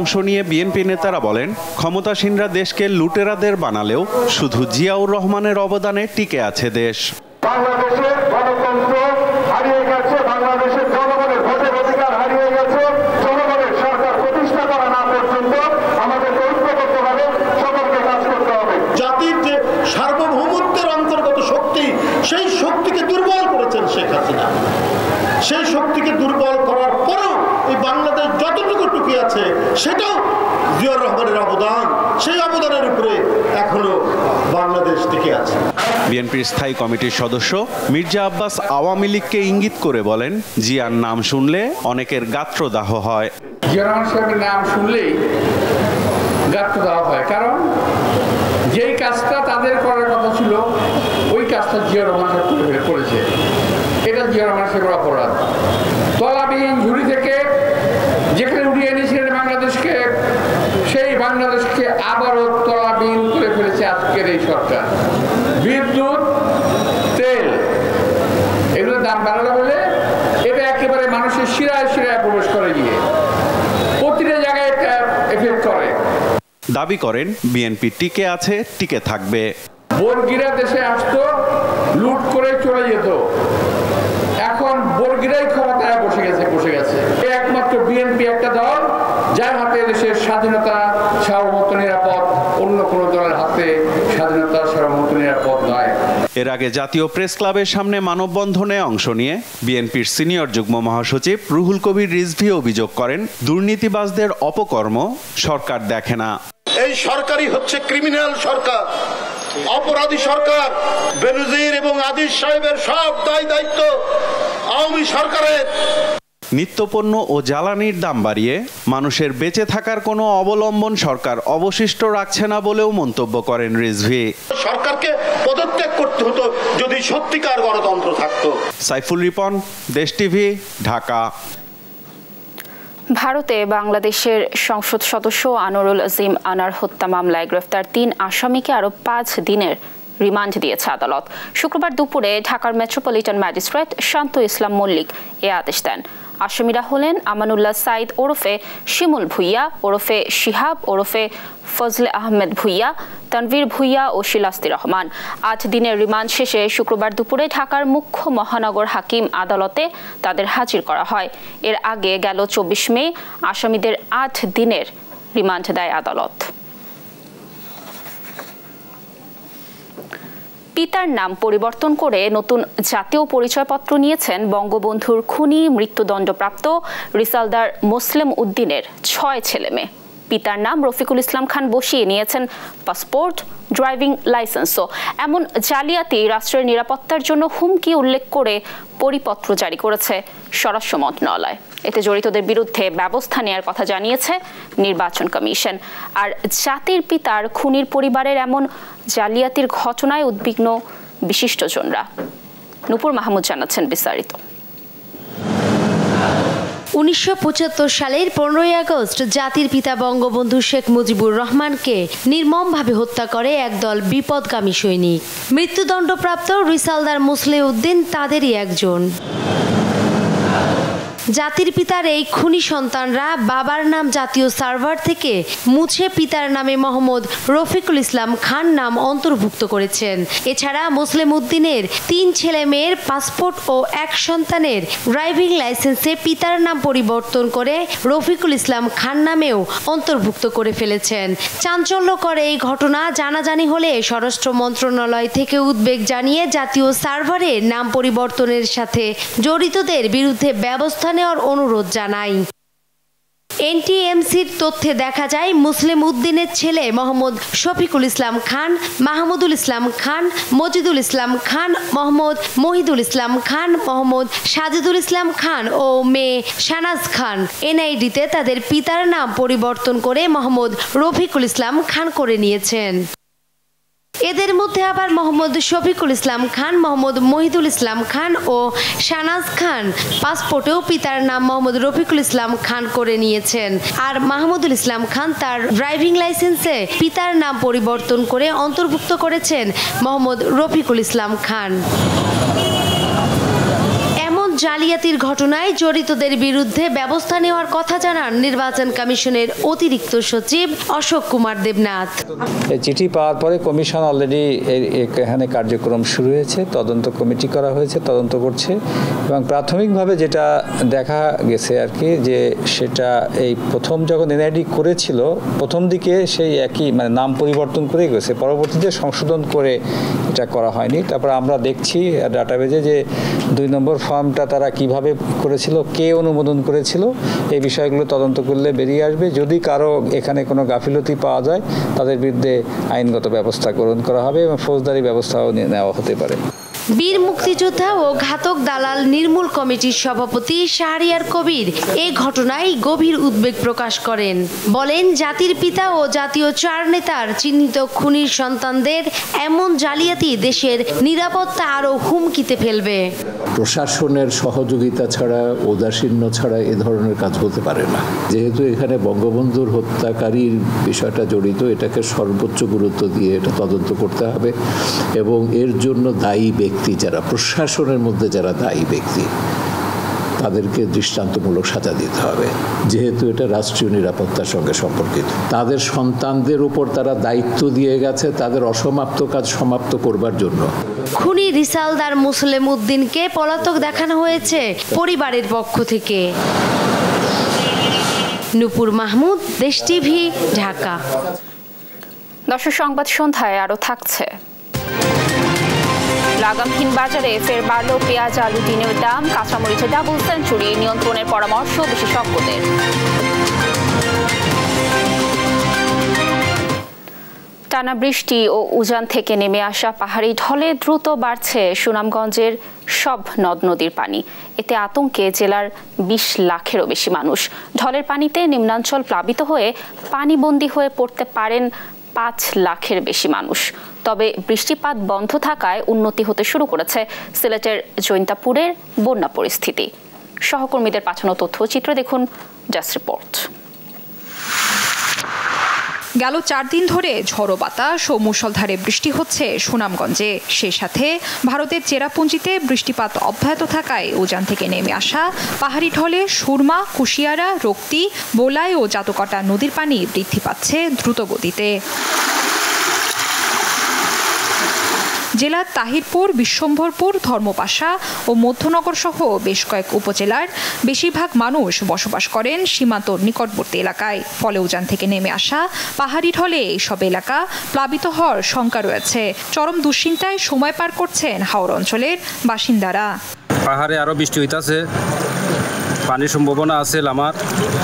অংশ নিয়ে বিএনপি নেতারা বলেন, ক্ষমতাসীনরা দেশকে লুটেরাদের বানালেও শুধু জিয়াউর রহমানের অবদানে টিকে আছে দেশ। বাংলাদেশের গণতন্ত্র হারিয়ে গেছে, বাংলাদেশের জনগণের ভোটের অধিকার হারিয়ে গেছে। জনগণের সরকার প্রতিষ্ঠা করা না পর্যন্ত আমাদের ঐক্যবদ্ধভাবে সকলকে কাজ করতে হবে। জাতির যে সার্বভৌমত্বের অন্তর্গত শক্তি, সেই শক্তিকে দুর্বল করেছেন শেখ হাসিনা। সেই শক্তিকে দুর্বল করার পরেও এই বাংলাদেশ যতটুকু টুকি আছে সেটাও জিয়াউর রহমানের অবদান, সেই অবদানের উপরে এখনো বাংলাদেশ টিকে আছে। বিএনপির স্থায়ী কমিটির সদস্য মির্জা আব্বাস আওয়ামী লীগকে ইঙ্গিত করে বলেন, জিয়ার নাম শুনলে অনেকের গাত্রদাহ হয়। জিয়া রহমান সাহেবের নাম শুনলেই গাত্রদাহ হয়, কারণ যেই কাজটা তাদের করার কথা ছিল ওই কাজটা জিয়া রহমান সাহেব করেছে। এটা জিয়া রহমান সাহেবের অপরাধ। তলাবিহীন ঝুড়ি থেকে যেখানে উড়িয়ে এনেছিলেন বাংলাদেশকে, সেই বাংলাদেশকে আবারও তলাবিহীন করে ফেলেছে আজকের এই সরকার। বিদ্যুৎ, তেল, এগুলোর দাম বাড়ালো বলে এটা একেবারে মানুষের শিরায় শিরায় প্রবেশ করে গিয়ে প্রতিটা জায়গায় এটা এফেক্ট করে। দাবি করেন, বিএনপি টিকে আছে, টিকে থাকবে। বর্গীরা দেশে আসতো, লুট করে চলে যেত। এখন বর্গিরাই ক্ষমতায় বসে গেছে। একমাত্র বিএনপি একটা দল যার হাতে দেশের স্বাধীনতা সার্বভৌমত্ব নিরাপদ, অন্য কোনো দলের হাতে স্বাধীনতা সার্বভৌমত্ব নিরাপদ নয়। এর আগে জাতীয় প্রেস ক্লাবের সামনে মানববন্ধনে অংশ নিয়ে বিএনপির সিনিয়র যুগ্ম মহাসচিব রুহুল কবির রিজভী অভিযোগ করেন, দুর্নীতিবাজদের অপকর্ম সরকার দেখে না। এই সরকারই হচ্ছে ক্রিমিনাল সরকার, অপরাধী সরকার। বেনজির এবং আদিল সাহেবের সব দায়িত্ব আওয়ামী সরকারের। নিত্যপণ্য ও জ্বালানির দাম বাড়িয়ে মানুষের বেঁচে থাকার কোনো অবলম্বন সরকার অবশিষ্ট রাখছে না বলেও মন্তব্য করেন রিজভী। সরকারকে পদত্যাগ করতে হতো যদি সত্যিকার গণতন্ত্র থাকতো। সাইফুল রিপন, দেশ টিভি, ঢাকা। ভারতে বাংলাদেশের সংসদ সদস্য আনোয়ারুল আজিম আনার হত্যা মামলায় গ্রেফতার 3 আসামিকে আরও 5 দিনের রিমান্ড দিয়েছে আদালত। শুক্রবার দুপুরে ঢাকার মেট্রোপলিটন ম্যাজিস্ট্রেট শান্ত ইসলাম মল্লিক এ আদেশ দেন। আসামিরা হলেন আমানুল্লাহ সাইদ ওরফে শিমুল ভুইয়া ওরফে শিহাব ওরফে ফজলে আহমেদ ভুইয়া, তানভীর ভুইয়া ও শিলাস্তি রহমান। 8 দিনের রিমান্ড শেষে শুক্রবার দুপুরে ঢাকার মুখ্য মহানগর হাকিম আদালতে তাদের হাজির করা হয়। এর আগে গেল 24 মে আসামিদের 8 দিনের রিমান্ড দেয় আদালত। পিতার নাম পরিবর্তন করে নতুন জাতীয় পরিচয়পত্র নিয়েছেন বঙ্গবন্ধুর খুনি মৃত্যুদণ্ডপ্রাপ্ত রিসালদার মোসলেম উদ্দিনের 6 ছেলেমেয়ে। পিতার নাম রফিকুল ইসলাম খান বসিয়ে নিয়েছেন পাসপোর্ট, ড্রাইভিং লাইসেন্সও। এমন জালিয়াতি রাষ্ট্রের নিরাপত্তার জন্য হুমকি উল্লেখ করে পরিপত্র জারি করেছে স্বরাষ্ট্র মন্ত্রণালয়। এতে জড়িতদের বিরুদ্ধে ব্যবস্থা নেওয়ার কথা জানিয়েছে নির্বাচন কমিশন। আর জাতির পিতার খুনির পরিবারের এমন জালিয়াতির ঘটনায় উদ্বিগ্ন বিশিষ্টজনরা। নূপুর মাহমুদ জানাচ্ছেন বিস্তারিত। 1975 সালের 15ই আগস্ট জাতির পিতা বঙ্গবন্ধু শেখ মুজিবুর রহমানকে নির্মমভাবে হত্যা করে একদল বিপদগামী সৈনিক। মৃত্যুদণ্ডপ্রাপ্ত রিসালদার মোসলেম উদ্দিন তাদেরই একজন। জাতির পিতার এই খুনি সন্তানরা বাবার নাম জাতীয় সার্ভার থেকে মুছে পিতার নামে মোহাম্মদ রফিকুল ইসলাম খান নাম অন্তর্ভুক্ত করেছেন। এছাড়া মোসলেম উদ্দিনের 3 ছেলে মেয়ের পাসপোর্ট ও 1 সন্তানের ড্রাইভিং লাইসেন্সে পিতার নাম পরিবর্তন করে রফিকুল ইসলাম খান নামেও অন্তর্ভুক্ত করে ফেলেছেন। চাঞ্চল্যকর এই ঘটনা জানাজানি হলে স্বরাষ্ট্র মন্ত্রণালয় থেকে উদ্বেগ জানিয়ে জাতীয় সার্ভারে নাম পরিবর্তনের সাথে জড়িতদের বিরুদ্ধে ব্যবস্থা নেওয়ার অনুরোধ জানাই। এনটিএমসির তথ্যে দেখা যায় মুসলিম উদ্দিনের ছেলে মোহাম্মদ শফিকুল ইসলাম খান, মাহমুদুল ইসলাম খান, মজিদুল ইসলাম খান, মোহাম্মদ মহিদুল ইসলাম খান, মোহাম্মদ সাজিদুল ইসলাম খান ও মেয়ে শানাজ খান এনআইডিতে তাদের পিতার নাম পরিবর্তন করে মোহাম্মদ রফিকুল ইসলাম খান করে নিয়েছেন। এদের মধ্যে আবার মোহাম্মদ শফিকুল ইসলাম খান, মোহাম্মদ মহিদুল ইসলাম খান ও শানাজ খান পাসপোর্টেও পিতার নাম মোহাম্মদ রফিকুল ইসলাম খান করে নিয়েছেন। আর মাহমুদুল ইসলাম খান তার ড্রাইভিং লাইসেন্সে পিতার নাম পরিবর্তন করে অন্তর্ভুক্ত করেছেন মোহাম্মদ রফিকুল ইসলাম খান। জালিয়াতির ঘটনায় জড়িতদের বিরুদ্ধে ব্যবস্থা নেওয়ার কথা জানান নির্বাচন কমিশনের অতিরিক্ত সচিব অশোক কুমার দেবনাথ। চিঠি পাওয়ার পরে কমিশন অলরেডি এখানে কার্যক্রম শুরু হয়েছে, তদন্ত কমিটি করা হয়েছে, তদন্ত করছে এবং প্রাথমিকভাবে যেটা দেখা গেছে আর কি যে সেটা এই প্রথম যখন এনআইডি করেছিল প্রথম দিকে সেই একই মানে নাম পরিবর্তন করে গেছে, পরবর্তীতে সংশোধন করে এটা করা হয়নি। তারপর আমরা দেখছি ডাটাবেজে যে 2 নম্বর ফর্মটা তারা কিভাবে করেছিল, কে অনুমোদন করেছিল, এই বিষয়গুলো তদন্ত করলে বেরিয়ে আসবে। যদি কারো এখানে কোনো গাফিলতি পাওয়া যায় তাদের বিরুদ্ধে আইনগত ব্যবস্থা গ্রহণ করা হবে এবং ফৌজদারি ব্যবস্থাও নেওয়া হতে পারে। বীর মুক্তিযোদ্ধা ও ঘাতক দালাল নির্মূল কমিটির সভাপতি শাহরিয়ার কবির এই ঘটনায় গভীর উদ্বেগ প্রকাশ করেন। বলেন, জাতির পিতা ও জাতীয় 4 নেতার চিহ্নিত খুনির সন্তানদের এমন জালিয়াতি দেশের নিরাপত্তা আরও হুমকিতে ফেলবে। প্রশাসনের সহযোগিতা ছাড়া, ঔদাসীন্য ছাড়া এ ধরনের কাজ হতে পারে না। যেহেতু এখানে বঙ্গবন্ধুর হত্যাকারীর বিষয়টা জড়িত, এটাকে সর্বোচ্চ গুরুত্ব দিয়ে এটা তদন্ত করতে হবে এবং এর জন্য দায়ী ব্যক্তি যারা, প্রশাসনের মধ্যে যারা দায়ী ব্যক্তি তাদেরকে দৃষ্টান্তমূলক সাজা দিতে হবে, যেহেতু এটা রাষ্ট্রীয় নিরাপত্তার সঙ্গে সম্পর্কিত। তাদের সন্তানদের উপর তারা দায়িত্ব দিয়ে গেছে তাদের অসমাপ্ত কাজ সমাপ্ত করবার জন্য। খুনি রিসালদার মুসলিম উদ্দিনকে পলাতক দেখানো হয়েছে পরিবারের পক্ষ থেকে। নূপুর মাহমুদ, দেশ টিভি, ঢাকা। দর্শক, সংবাদ সন্ধ্যায় আরো থাকছে। লাগামহীন বাজারে ফের বাড়ল পেঁয়াজ, আলু, ডিমের দাম। কাঁচামরিচে ডাবল সেঞ্চুরি, নিয়ন্ত্রণের পরামর্শ বিশেষজ্ঞদের। টানা বৃষ্টি ও উজান থেকে নেমে আসা পাহাড়ি ঢলে দ্রুত বাড়ছে সুনামগঞ্জের সব নদ নদীর পানি। এতে আতঙ্কে জেলার 20 লাখেরও বেশি মানুষ। ঢলের পানিতে নিম্নাঞ্চল প্লাবিত হয়ে পানিবন্দী হয়ে পড়তে পারেন 5 লাখের বেশি মানুষ। তবে বৃষ্টিপাত বন্ধ থাকায় উন্নতি হতে শুরু করেছে সিলেটের জৈন্তাপুরের বন্যা পরিস্থিতি। সহকর্মীদের পাঠানো তথ্যচিত্র দেখুন জাস্ট রিপোর্ট। গেল 4 দিন ধরে ঝড়ো বাতাস ও মুষলধারে বৃষ্টি হচ্ছে সুনামগঞ্জে। সেই সাথে ভারতের চেরাপুঞ্জিতে বৃষ্টিপাত অব্যাহত থাকায় উজান থেকে নেমে আসা পাহাড়ি ঢলে সুরমা, কুশিয়ারা, রক্তি, বোলাই ও জাতকটা নদীর পানি বৃদ্ধি পাচ্ছে দ্রুত গতিতে। জেলার তাহিরপুর, বিশ্বম্ভরপুর, ধর্মপাশা ও মধ্যনগর সহ বেশ কয়েক উপজেলার বেশিরভাগ মানুষ বসবাস করেন সীমান্ত নিকটবর্তী এলাকায়। ফলে উজান থেকে নেমে আসা পাহাড়ি ঢলে এইসব এলাকা প্লাবিত হওয়ার শঙ্কা রয়েছে। চরম দুশ্চিন্তায় সময় পার করছেন হাওড় অঞ্চলের বাসিন্দারা। পাহাড়ে আরো বৃষ্টি হইতাছে, পানির সম্ভাবনা আছে।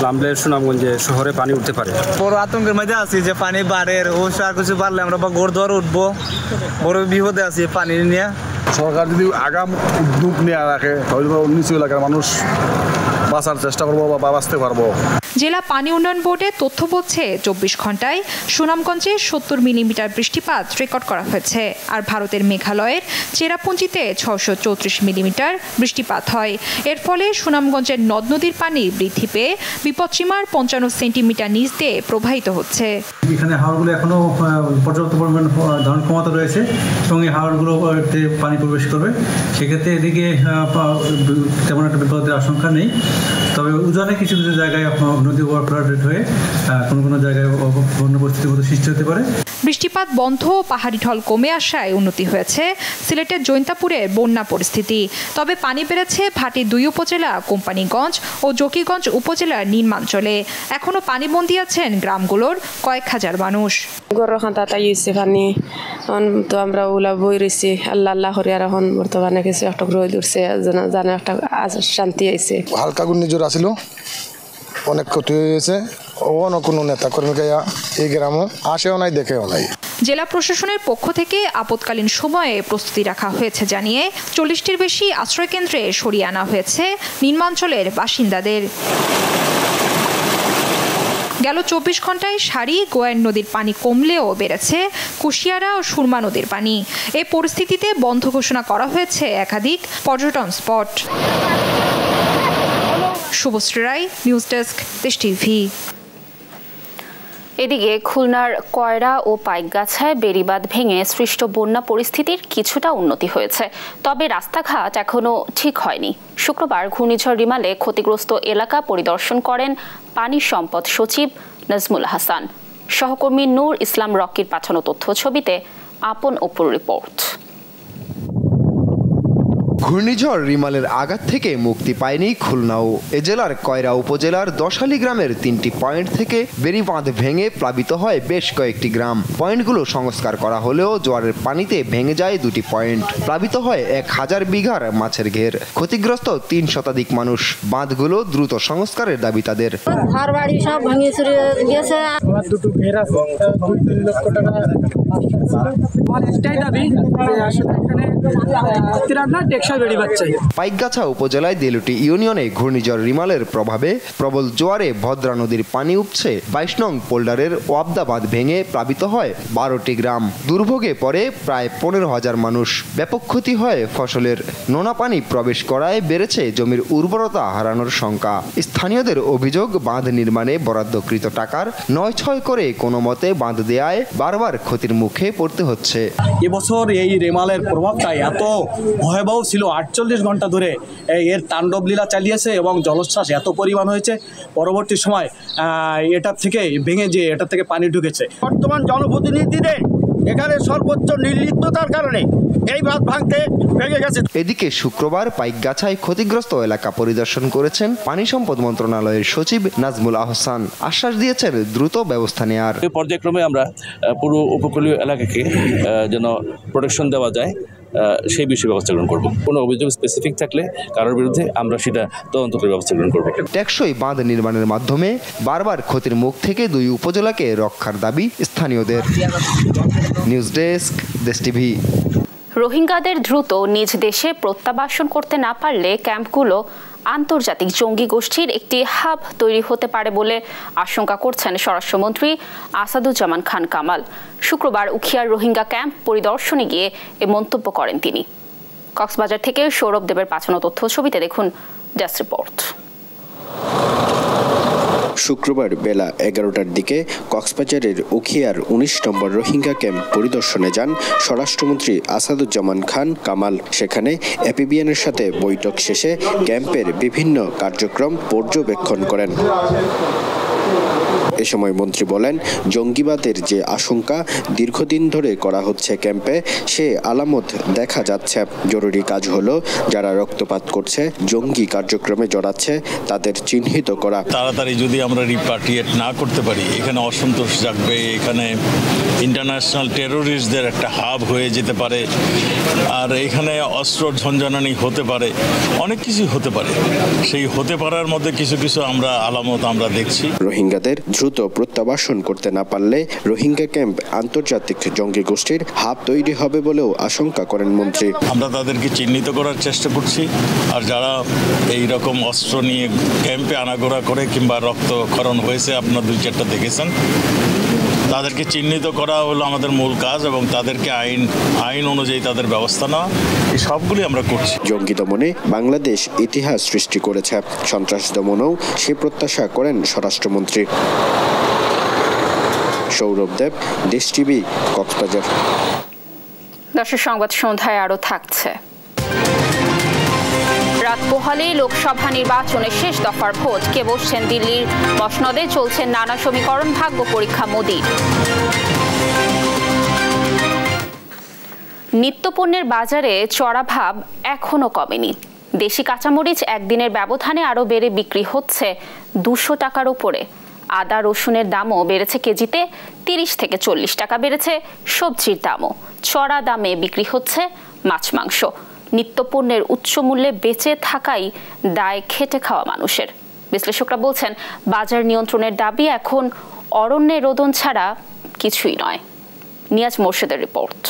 লামলে সুনামগঞ্জে শহরে পানি উঠতে পারে। বড় আতঙ্কের মধ্যে আছি যে পানি বাড়ের ও আর কিছু বাড়লে আমরা ঘর দুয়ার উঠবো, বড় বিপদে আছি পানি নিয়ে। সরকার যদি আগাম উদ্যোগ নেওয়া রাখে তাহলে নিচু এলাকার মানুষ বাঁচার চেষ্টা করবো বা বাঁচতে পারবো। জেলা পানি উন্নয়ন বোর্ডের তথ্য বলছে 24 ঘন্টায় সুনামগঞ্জে 70 মিলিমিটার বৃষ্টিপাত রেকর্ড করা হয়েছে। আর ভারতের মেঘালয়ের চেরাপুঞ্জিতে 634 মিলিমিটার বৃষ্টিপাত হয়। এর ফলে সুনামগঞ্জের নদ নদীর পানি বৃদ্ধি পেয়ে বিপদসীমার 55 সেন্টিমিটার নিচ দিয়ে প্রবাহিত হচ্ছে। এখানে হাওড়গুলো এখনো পর্যাপ্ত পরিমাণ ধারণ ক্ষমতা রয়েছে এবং এই হাওড়গুলোতে পানি প্রবেশ করবে। সেক্ষেত্রে এদিকে তেমন একটা বিপদের আশঙ্কা নেই। তবে উজানে কিছু কিছু জায়গায় নদী ওভারফ্লাডেড হয়ে কোনো জায়গায় বন্যা পরিস্থিতির মতো সৃষ্টি হতে পারে। বৃষ্টিপাত বন্ধ, পাহাড়ি ঢল কমে আসায় উন্নতি হয়েছে সিলেটের জৈন্তাপুরের বন্যা পরিস্থিতি। তবে পানি বেড়েছে ভাটির 2 উপজেলা কোম্পানিগঞ্জ ও জকিগঞ্জ উপজেলার নিম্নাঞ্চলে। এখনো পানিবন্দী আছেন গ্রামগুলোর কয়েক হাজার মানুষ। পানি তো আমরা ওলা বই রয়েছি, আল্লাহ আল্লাহ হরিয়ার এখন বর্তমানে কিছু একটা রোদ উঠছে, জানে একটা শান্তি আইছে। হালকা ঘূর্ণিঝড় আসিল, অনেক ক্ষতি হয়েছে। কোনো নেতা কর্মীকে এই গ্রামে আসেও নাই, দেখেও নাই। জেলা প্রশাসনের পক্ষ থেকে আপৎকালীন সময়ে প্রস্তুতি রাখা হয়েছে জানিয়ে 40টির বেশি আশ্রয়কেন্দ্রে সরিয়ে আনা হয়েছে নিম্নাঞ্চলের বাসিন্দাদের। গেল 24 ঘন্টায় সারি গোয়াইন নদীর পানি কমলেও বেড়েছে কুশিয়ারা ও সুরমা নদীর পানি। এই পরিস্থিতিতে বন্ধ ঘোষণা করা হয়েছে একাধিক পর্যটন স্পট। শুভশ্রী রায়, নিউজ ডেস্ক, দেশ টিভি। এদিকে খুলনার কয়রা ও পাইকগাছায় বেড়িবাঁধ ভেঙে সৃষ্ট বন্যা পরিস্থিতির কিছুটা উন্নতি হয়েছে। তবে রাস্তাঘাট এখনো ঠিক হয়নি। শুক্রবার ঘূর্ণিঝড় রিমালে ক্ষতিগ্রস্ত এলাকা পরিদর্শন করেন পানি সম্পদ সচিব নাজমুল হাসান। সহকর্মী নূর ইসলাম রকির পাঠানো তথ্য ছবিতে আপন অপুর রিপোর্ট। ঘূর্ণিঝড় রিমালের আঘাত থেকে মুক্তি পায়নি খুলনাও। এ জেলার কয়রা উপজেলার দশালী গ্রামের 3টি পয়েন্ট থেকে বেড়িবাঁধ ভেঙে প্লাবিত হয় বেশ কয়েকটি গ্রাম। পয়েন্টগুলো সংস্কার করা হলেও জোয়ারের পানিতে ভেঙে যায় 2টি পয়েন্ট। প্লাবিত হয় 1000 বিঘার মাছের ঘের। ক্ষতিগ্রস্ত 3 শতাধিক মানুষ। বাঁধগুলো দ্রুত সংস্কারের দাবি তাদের। ঘর বাড়ি সব ভেঙে চুরে গেছে। আমার 2টো ঘের আছে, 2-3 লক্ষ টাকা। আমার একটাই দাবি, পাইকগাছা উপজেলায় দেলুটি ইউনিয়নে ঘূর্ণিঝড় রিমালের প্রভাবে প্রবল জোয়ারে ভদ্রা নদীর পানি উপছে। 22 নং পোল্ডারের ওয়াবদা বাঁধ ভেঙে প্লাবিত হয় 12টি গ্রাম। দুর্ভোগে পড়ে প্রায় 15,000 মানুষ। ব্যাপক ক্ষতি হয় ফসলের। নোনা পানি প্রবেশ করায় বেড়েছে জমির উর্বরতা হারানোর শঙ্কা। স্থানীয়দের অভিযোগ, বাঁধ নির্মাণে বরাদ্দকৃত টাকার 9-6 করে কোনো মতে বাঁধ দেয়ায় বারবার ক্ষতির মুখে পড়তে হচ্ছে। এবছর এই রেমালের প্রভাবটা এত ভয়াবহ ছিল ছিল 48 ঘন্টা ধরে এর তাণ্ডব লীলা চালিয়েছে এবং জলোচ্ছ্বাস এত পরিমাণ হয়েছে পরবর্তী সময় এটার থেকে ভেঙে যে এটার থেকে পানি ঢুকেছে। বর্তমান জনপ্রতিনিধিদের এখানে সর্বোচ্চ নির্লিপ্ততার কারণে এই বাঁধ ভাঙতে ভেঙে গেছে। এদিকে শুক্রবার পাইকগাছায় ক্ষতিগ্রস্ত এলাকা পরিদর্শন করেছেন পানি সম্পদ মন্ত্রণালয়ের সচিব নাজমুল আহসান। আশ্বাস দিয়েছেন দ্রুত ব্যবস্থা নেওয়ার। পর্যায়ক্রমে আমরা পুরো উপকূলীয় এলাকাকে যেন প্রোটেকশন দেওয়া যায় সেই বিষয়ে ব্যবস্থা গ্রহণ করব। কোনো অভিযোগ স্পেসিফিক থাকলে কারোর বিরুদ্ধে আমরা সেটা তদন্ত করে ব্যবস্থা গ্রহণ করব। টেকসই বাঁধ নির্মাণের মাধ্যমে বারবার ক্ষতির মুখ থেকে 2 উপজেলাকে রক্ষার দাবি স্থানীয়দের। নিউজ ডেস্ক, দেশ টিভি। রোহিঙ্গাদের দ্রুত নিজ দেশে প্রত্যাবাসন করতে না পারলে ক্যাম্পগুলো আন্তর্জাতিক জঙ্গি গোষ্ঠীর একটি হাব তৈরি হতে পারে বলে আশঙ্কা করছেন স্বরাষ্ট্রমন্ত্রী আসাদুজ্জামান খান কামাল। শুক্রবার উখিয়ার রোহিঙ্গা ক্যাম্প পরিদর্শনে গিয়ে এ মন্তব্য করেন তিনি। কক্সবাজার থেকে সৌরভ দেবের পাঠানো তথ্য ছবিতে দেখুন ডেস্ক রিপোর্ট। শুক্রবার বেলা 11টার দিকে কক্সবাজারের উখিয়ার 19 নম্বর রোহিঙ্গা ক্যাম্প পরিদর্শনে যান স্বরাষ্ট্রমন্ত্রী আসাদুজ্জামান খান কামাল। সেখানে এপিবিএনের সাথে বৈঠক শেষে ক্যাম্পের বিভিন্ন কার্যক্রম পর্যবেক্ষণ করেন। এ সময় মন্ত্রী বলেন, জঙ্গিবাদের যে আশঙ্কা দীর্ঘদিন ধরে করা হচ্ছে ক্যাম্পে, সে আলামত দেখা যাচ্ছে। জরুরি কাজ হলো যারা রক্তপাত করছে, জঙ্গি কার্যক্রমে জড়াচ্ছে, তাদের চিহ্নিত করা। তাড়াতাড়ি যদি আমরা রিপাট্রিয়েট না করতে পারি, এখানে অসন্তোষ জাগবে, এখানে ইন্টারন্যাশনাল টেরোরিস্টদের একটা হাব হয়ে যেতে পারে, আর এখানে অস্ত্র ঝঞ্ঝানি হতে পারে, অনেক কিছু হতে পারে। সেই হতে পারার মধ্যে কিছু কিছু আলামত আমরা দেখছি। রোহিঙ্গাদের দ্রুত প্রত্যাবাসন করতে না পারলে রোহিঙ্গা ক্যাম্প আন্তর্জাতিক জঙ্গি গোষ্ঠীর হাব তৈরি হবে বলেও আশঙ্কা করেন মন্ত্রী। আমরা তাদেরকে চিহ্নিত করার চেষ্টা করছি, আর যারা এই রকম অস্ত্র নিয়ে ক্যাম্পে আনাগোনা করে কিংবা রক্তক্ষরণ হয়েছে, আপনারা 2-4টা দেখেছেন, তাদেরকে চিহ্নিত করা হলো আমাদের মূল কাজ এবং তাদেরকে আইন অনুযায়ী তাদের ব্যবস্থা নেওয়া, এই সবগুলি আমরা করছি। জঙ্গি দমনে বাংলাদেশ ইতিহাস সৃষ্টি করেছে, সন্ত্রাস দমনেও সে প্রত্যাশা করেন স্বরাষ্ট্রমন্ত্রী। সৌরভ দেব, দেশ টিভি, কক্সবাজার। দর্শক, সংবাদ সন্ধ্যায় আরো থাকছে। রাত পোহালে লোকসভা নির্বাচনের শেষ দফার ভোট। কে বসছেন দিল্লির মসনদে, চলছে নানা সমীকরণ, ভাগ্য পরীক্ষা মোদির। নিত্যপণ্যের বাজারে চড়া ভাব এখনো কমেনি। দেশি কাঁচামরিচ একদিনের ব্যবধানে আরো বেড়ে বিক্রি হচ্ছে 200 টাকার উপরে। আদা রসুনের দামও বেড়েছে কেজিতে 30 থেকে 40 টাকা বেড়েছে সবজির দামও। চড়া দামে বিক্রি হচ্ছে মাছ মাংস। নিত্যপণ্যের উচ্চ মূল্যে বেঁচে থাকাই দায় খেটে খাওয়া মানুষের। বিশ্লেষকরা বলছেন, বাজার নিয়ন্ত্রণের দাবি এখন অরণ্যে রোদন ছাড়া কিছুই নয়। নিয়াজ মোর্শেদের রিপোর্ট।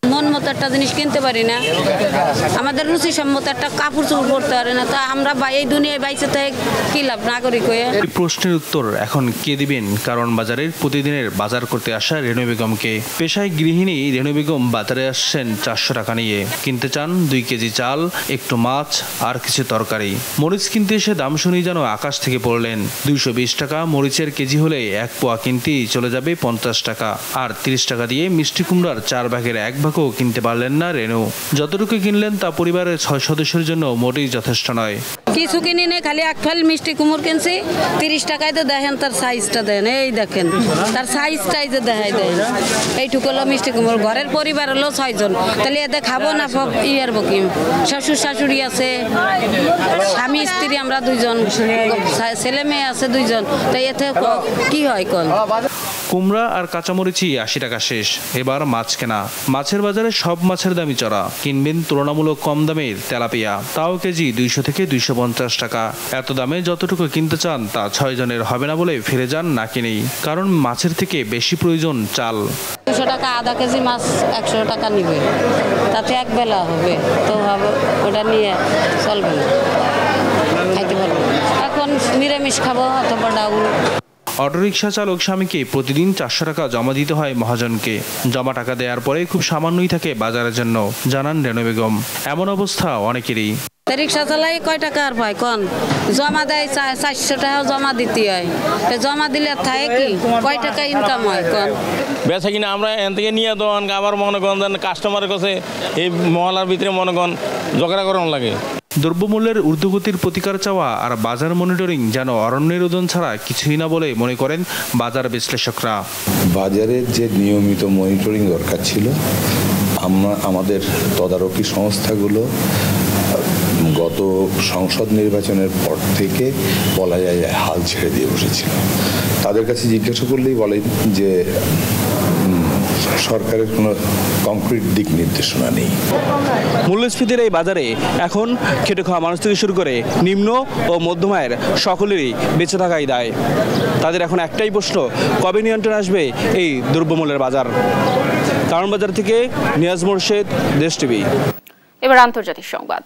মন মতো একটা জিনিস কিনতে পারি না, আমাদের রুচি সম্মত একটা কাপড় চোপড় পরতে পারে না, তা আমরা এই দুনিয়ায় বাইচে থেকে কি লাভ নাগরিক হয়ে। প্রশ্নের উত্তর এখন কে দিবেন? কারণ বাজারের প্রতিদিনের বাজার করতে আসা রেনু বেগমকে। পেশায় গৃহিণী রেনু বেগম বাজারে আসছেন 400 টাকা নিয়ে। কিনতে চান 2 কেজি চাল, একটু মাছ আর কিছু তরকারি। মরিচ কিনতে এসে দাম শুনি যেন আকাশ থেকে পড়লেন। 220 টাকা মরিচের কেজি হলে 1 পোয়া কিনতেই চলে যাবে 50 টাকা। আর 30 টাকা দিয়ে মিষ্টি কুমড়ার 4 ভাগের 1 ভাগও কিনতে পারলেন না রেনু। যতটুকু কিনলেন তা পরিবারের 6 সদস্যের জন্য মোটেই যথেষ্ট নয়। কিছু কিনি নেই, খালি 1 ফাল মিষ্টি কুমড় কিনছি 30 টাকায়। তো দেখেন তার সাইজটা, দেন এই দেখেন তার সাইজটাই যে দেখাই দেন। এইটুকু হলো মিষ্টি কুমড়। ঘরের পরিবার হলো 6 জন, তাহলে এতে খাবো না ইয়ার বকি। শ্বশুর শাশুড়ি আছে, স্বামী স্ত্রী আমরা 2 জন, ছেলে মেয়ে আছে 2 জন, তাই এতে কি হয় কল? কুমড়া আর কাঁচামরিচই 80 টাকা শেষ। এবার মাছ কেনা। মাছের বাজারে সব মাছের দামই চড়া। কিনবেন তুলনামূলক কম দামের তেলাপিয়া, তাও কেজি 200 থেকে 250 টাকা। এত দামে যতটুকু কিনতে চান তা 6 জনের হবে না বলে ফিরে যান না কিনেই। কারণ মাছের থেকে বেশি প্রয়োজন চাল। 200 টাকা আধা কেজি মাছ 100 টাকা নিবে, তাতে এক বেলা হবে, তো ওটা নিয়ে চলবে না, খাইতে পারবো। এখন নিরামিষ খাবো অথবা ডাউল। অটোরিকশা চালক স্বামীকে প্রতিদিন 400 টাকা জমা দিতে হয় মহাজনকে। জমা টাকা দেওয়ার পরে খুব সামান্যই থাকে বাজারের জন্য, জানান রেনু বেগম। এমন অবস্থা অনেকেরই। তা রিক্সা চালাই কয় টাকা আর পায় কোন জমা দেয় 400 টাকা জমা দিতে হয় জমা দিলে থাকে কি কয় টাকা ইনকাম হয় কোন বেচা কিনা আমরা এখান থেকে নিয়ে দেওয়ান আবার মনে করেন কাস্টমারের কাছে এই মহলার ভিতরে মনে করেন ঝগড়া করানো লাগে। দ্রব্যমূল্যের ঊর্ধ্বগতির প্রতিকার চাওয়া আর বাজার মনিটরিং যেন অরণ্যরোধন ছাড়া কিছুই না বলে মনে করেন বাজার বিশ্লেষকরা। বাজারের যে নিয়মিত মনিটরিং দরকার ছিল, আমাদের তদারকি সংস্থাগুলো গত সংসদ নির্বাচনের পর থেকে বলা যায় হাল ছেড়ে দিয়ে বসেছিল। তাদের কাছে জিজ্ঞাসা করলেই বলেন যে সরকারের কোনো কংক্রিট দিক নির্দেশনা নেই। মূল্যস্ফীতির এই বাজারে এখন খেটে খাওয়া মানুষ থেকে শুরু করে নিম্ন ও মধ্যম আয়ের সকলেরই বেঁচে থাকাই দায়। তাদের এখন একটাই প্রশ্ন, কবে নিয়ন্ত্রণ আসবে এই দ্রব্যমূল্যের বাজার। কারণ বাজার থেকে নিয়াজ মোরশেদ, দেশ টিভি। এবার আন্তর্জাতিক সংবাদ।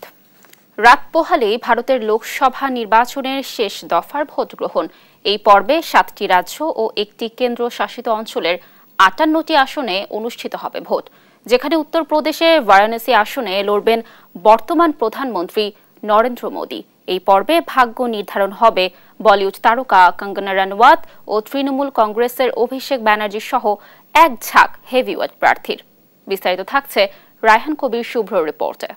রাত পোহালেই ভারতের লোকসভা নির্বাচনের শেষ দফার ভোট গ্রহণ। এই পর্বে 7টি রাজ্য ও একটি কেন্দ্র শাসিত অঞ্চলের 58টি আসনে অনুষ্ঠিত হবে ভোট, যেখানে উত্তরপ্রদেশে বারাণসী আসনে লড়বেন বর্তমান প্রধানমন্ত্রী নরেন্দ্র মোদী। এই পর্বে ভাগ্য নির্ধারণ হবে বলিউড তারকা কঙ্গনা রানাওয়াত ও তৃণমূল কংগ্রেসের অভিষেক ব্যানার্জি সহ এক ঝাঁক হেভিওয়েট প্রার্থীর। বিস্তারিত থাকছে রায়হান কবির শুভ্র রিপোর্টে।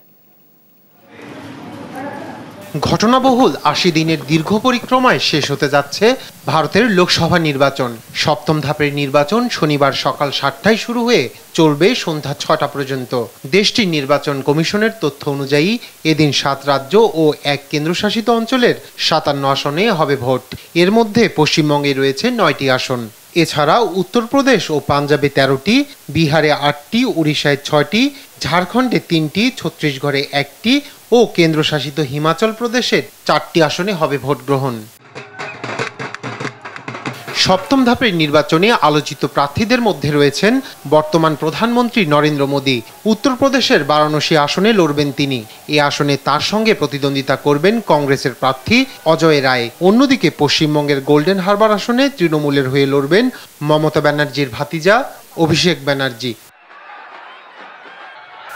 ঘটনাবহুল 80 দিনের দীর্ঘ পরিক্রমায় শেষ হতে যাচ্ছে ভারতের লোকসভা নির্বাচন। সপ্তম ধাপের নির্বাচন শনিবার সকাল 7টায় শুরু হয়ে চলবে সন্ধ্যা 6টা পর্যন্ত। দেশটির নির্বাচন কমিশনের তথ্য অনুযায়ী এদিন 7 রাজ্য ও এক কেন্দ্রশাসিত অঞ্চলের 57 আসনে হবে ভোট। এর মধ্যে পশ্চিমবঙ্গে রয়েছে 9টি আসন। এছাড়া উত্তরপ্রদেশ ও পাঞ্জাবে 13টি, বিহারে 8টি, উড়িষ্যায় 6টি, ঝাড়খণ্ডে 3টি, ছত্তিশগড়ে 1টি ও কেন্দ্রশাসিত হিমাচল প্রদেশের 4টি আসনে হবে ভোট গ্রহণ। সপ্তম ধাপের নির্বাচনে আলোচিত প্রার্থীদের মধ্যে রয়েছেন বর্তমান প্রধানমন্ত্রী নরেন্দ্র মোদী। উত্তরপ্রদেশের বারাণসী আসনে লড়বেন তিনি। এই আসনে তার সঙ্গে প্রতিদ্বন্দ্বিতা করবেন কংগ্রেসের প্রার্থী অজয় রায়। অন্যদিকে পশ্চিমবঙ্গের গোল্ডেন হারবার আসনে তৃণমূলের হয়ে লড়বেন মমতা ব্যানার্জির ভাতিজা অভিষেক ব্যানার্জি।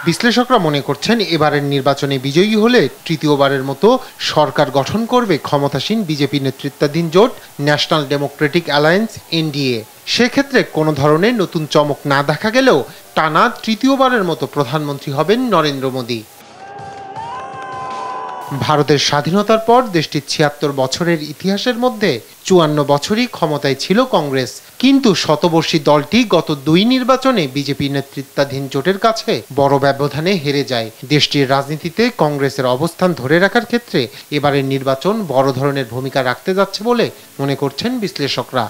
বিশ্লেষকরা মনে করছেন এবারের নির্বাচনে বিজয়ী হলে তৃতীয়বারের মতো সরকার গঠন করবে ক্ষমতাসীন বিজেপি নেতৃত্বাধীন জোট ন্যাশনাল ডেমোক্রেটিক অ্যালায়েন্স এনডিএ। সেক্ষেত্রে কোনো ধরনের নতুন চমক না দেখা গেলেও টানা তৃতীয়বারের মতো প্রধানমন্ত্রী হবেন নরেন্দ্র মোদী। ভারতের স্বাধীনতার পর দেশটির 76 বছরের ইতিহাসের মধ্যে 54 বছরই ক্ষমতায় ছিল কংগ্রেস, কিন্তু শতবর্ষী দলটি গত 2 নির্বাচনে বিজেপি নেতৃত্বাধীন জোটের কাছে বড় ব্যবধানে হেরে যায়। দেশটির রাজনীতিতে কংগ্রেসের অবস্থান ধরে রাখার ক্ষেত্রে এবারের নির্বাচন বড় ধরনের ভূমিকা রাখতে যাচ্ছে বলে মনে করছেন বিশ্লেষকরা।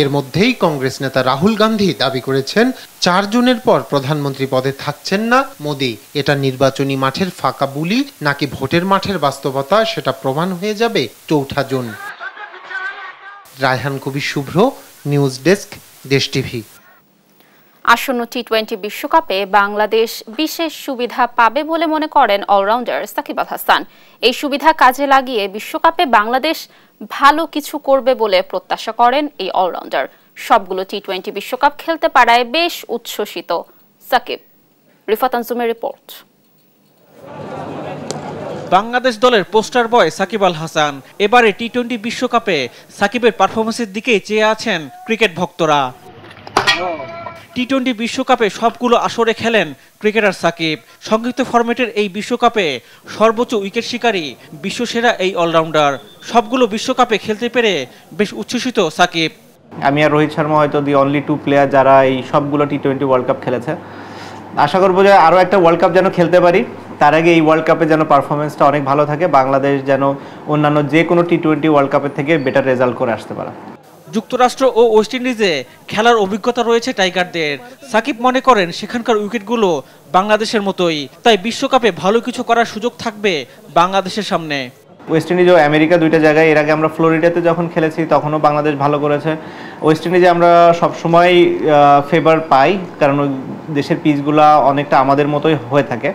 এর মধ্যেই কংগ্রেস নেতা রাহুল গান্ধী দাবি করেছেন 4 জুনের পর প্রধানমন্ত্রী পদে থাকছেন না মোদী। এটা নির্বাচনী মাঠের ফাঁকা বুলি নাকি ভোটের মাঠের বাস্তবতা, সেটা প্রমাণ হয়ে যাবে 4 জুন। রায়হান কবির শুভ্র, নিউজ ডেস্ক, দেশ টিভি। আসন্ন টি-20 বিশ্বকাপে বাংলাদেশ বিশেষ সুবিধা পাবে বলে মনে করেন অলরাউন্ডার সাকিব আল হাসান। এই সুবিধা কাজে লাগিয়ে বিশ্বকাপে বাংলাদেশ ভালো কিছু করবে বলে প্রত্যাশা করেন এই অলরাউন্ডার। সবগুলো টি-20 বিশ্বকাপ খেলতে পারায় বেশ উচ্ছ্বসিত সাকিব। রিফাত আনজুমের রিপোর্ট। বাংলাদেশ দলের পোস্টার বয় সাকিব আল হাসান। এবারে টি-20 বিশ্বকাপে সাকিবের পারফরমেন্সের দিকেই চেয়ে আছেন ক্রিকেট ভক্তরা। টি-20 বিশ্বকাপে সবগুলো আসরে খেলেন ক্রিকেটার সাকিব। সংক্ষিপ্ত ফরম্যাটের এই বিশ্বকাপে সর্বোচ্চ উইকেট শিকারী বিশ্বসেরা এই অলরাউন্ডার। সবগুলো বিশ্বকাপে খেলতে পেরে বেশ উচ্ছ্বসিত সাকিব। আমি আর রোহিত শর্মা হয়তো দি অনলি 2 প্লেয়ার যারা এই সবগুলো টি-20 ওয়ার্ল্ড কাপ খেলেছে। আশা করবো যে আরও একটা ওয়ার্ল্ড কাপ যেন খেলতে পারি, তার আগে এই ওয়ার্ল্ড কাপে যেন পারফরমেন্সটা অনেক ভালো থাকে, বাংলাদেশ যেন অন্যান্য যে কোনো টি-20 ওয়ার্ল্ড কাপের থেকে বেটার রেজাল্ট করে আসতে পারে। যুক্তরাষ্ট্র ও ওয়েস্ট ইন্ডিজে খেলার অভিজ্ঞতা রয়েছে টাইগারদের। সাকিব মনে করেন সেখানকার উইকেটগুলো বাংলাদেশের মতোই, তাই বিশ্বকাপে ভালো কিছু করার সুযোগ থাকবে বাংলাদেশের সামনে। ওয়েস্ট ইন্ডিজ ও আমেরিকা দুইটা জায়গায়, এর আগে আমরা ফ্লোরিডাতে যখন খেলেছি তখনও বাংলাদেশ ভালো করেছে। ওয়েস্ট ইন্ডিজে আমরা সবসময় ফেভার পাই, কারণ ওই দেশের পিচগুলো অনেকটা আমাদের মতোই হয়ে থাকে।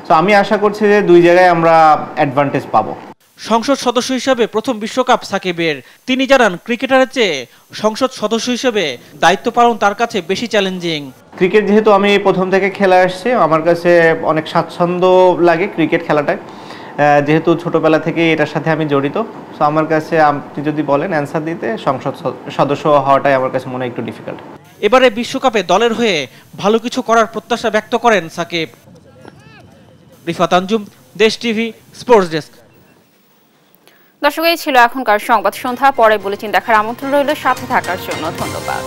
তো আমি আশা করছি যে দুই জায়গায় আমরা অ্যাডভান্টেজ পাবো। সংসদ সদস্য হিসেবে প্রথম বিশ্বকাপ সাকিবের। তিনি জানান ক্রিকেটারের চেয়ে সংসদ সদস্য হিসেবে দায়িত্ব পালন তার কাছে বেশি চ্যালেঞ্জিং। ক্রিকেট যেহেতু আমি প্রথম থেকে খেলে আসছি, আমার কাছে অনেক স্বাচ্ছন্দ্য লাগে ক্রিকেট খেলাটায়, যেহেতু ছোটবেলা থেকেই এটার সাথে আমি জড়িত। সো আমার কাছে আপনি যদি বলেন অ্যান্সার দিতে, সংসদ সদস্য হওয়াটাই আমার কাছে মনে হয় একটু ডিফিকাল্ট। এবারে বিশ্বকাপে দলের হয়ে ভালো কিছু করার প্রত্যাশা ব্যক্ত করেন সাকিব। রিফাত আঞ্জুম, দেশ টিভি, স্পোর্টস ডেস্ক। দর্শক, এই ছিল এখনকার সংবাদ সন্ধ্যা। পরে বুলেটিন দেখার আমন্ত্রণ রইল, সাথে থাকার জন্য ধন্যবাদ।